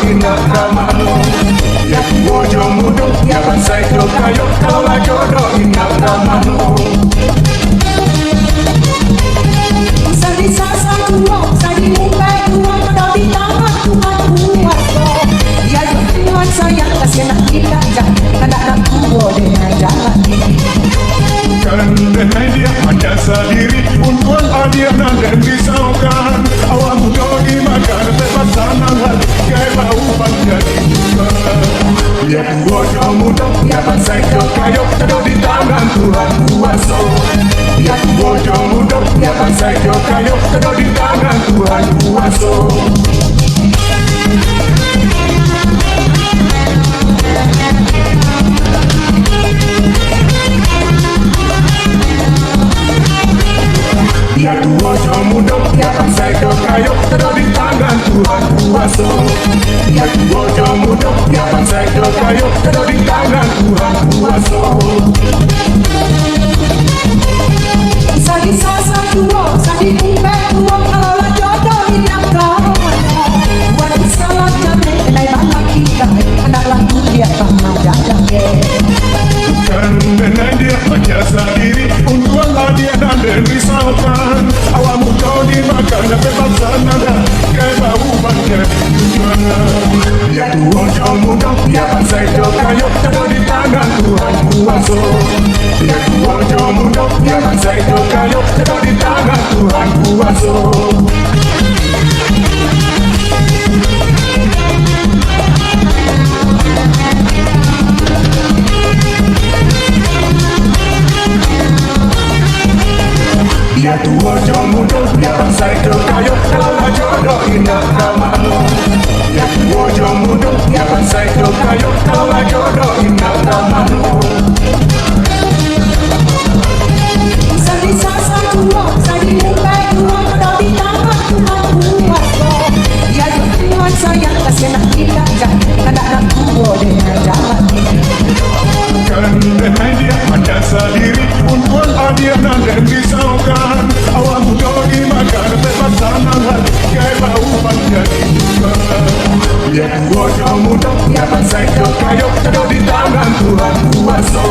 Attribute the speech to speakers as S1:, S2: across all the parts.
S1: indah ramahmu. Ya bojo mudo, ya bangsa itu kayo, kaulah jodoh indah ramahmu.
S2: Sadi sasa tuang, sadi mumpai tuang, pada di tangan Tuhan kuasa. Ya Tuhan sayang kasih anak kita jangan nak tua dengan jalan ini.
S1: Kan dengan dia hanya sendiri, untuk adiana dan risaukan. Awak muda dimakan bebas sanangan, gaya bau menjadi duka. Ya bojo muda, ya bangsa itu kayo, taruh di tangan Tuhan kuasa. Ya bojo muda, ya bangsa itu kayo, taruh di tangan Tuhan kuasa. Ya bojo muda, ya bangsa itu kayo, taruh di tangan Tuhan kuasa. Ya bojo muda, ya bangsa itu kayo, taruh di tangan Tuhan kuasa.
S2: Sadi sasa tuang, sadi mumpai tuang, kalaulah jodoh yang kawan. Buat salah jamin, nilai bala kita, anak lagu dia pernah jaga.
S1: Kan dengan dia hanya sendiri, untuk adiana dan risaukan. Awak muda dimakan bebas sanangan, gaya bau menjadi duka. Ya bojo muda, ya bangsa itu kayo, taruh di tangan Tuhan kuasa. Ya bojo muda, ya bangsa itu kayo, taruh di tangan Tuhan kuasa. Ya bojo muda, ya bangsa itu kayo, kaulah jodoh indah ramahmu. Ya bojo muda, ya bangsa itu kayo, kaulah jodoh indah ramahmu.
S2: Sadi sasa tuang, sadi mumpai tuang, pada di tangan Tuhan kuasa. Ya Tuhan sayang kasih anak kita jangan nak tua dengan jalan ini.
S1: Kan dengan dia hanya sendiri, untuk adiana dan risaukan. Awak muda dimakan bebas sanangan, gaya bau menjadi duka. Ya bojo muda, ya bangsa itu kayo, taruh di tangan Tuhan kuasa.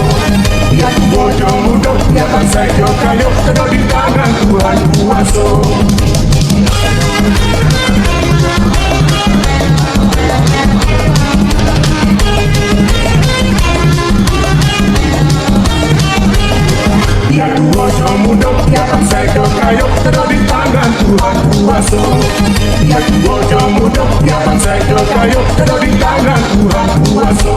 S1: Ya bojo muda, ya bangsa itu kayo, taruh di tangan Tuhan kuasa. Ya bojo muda, ya bangsa itu kayo, taruh di tangan Tuhan kuasa. Ya bojo muda, ya bangsa itu kayo, taruh di tangan Tuhan kuasa.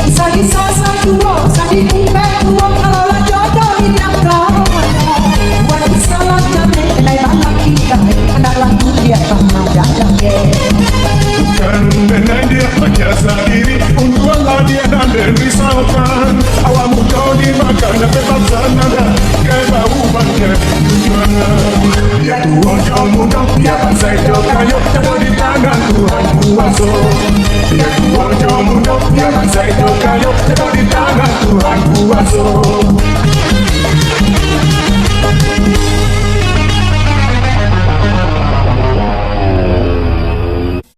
S2: Sadi sasa tuang, sadi mumpai tuang, kalaulah jodoh yang kawan. Buat salah jamin, nilai bala kita, anak lagu dia pernah jaga.
S1: Kan dengan dia hanya sendiri, untuk adiana dan risaukan. Awak muda dimakan bebas sanangan, gaya bau menjadi duka. Ya bojo muda, ya bangsa itu kayo, taruh di tangan Tuhan kuasa. Ya bojo muda, ya bangsa itu kayo, taruh di tangan Tuhan kuasa.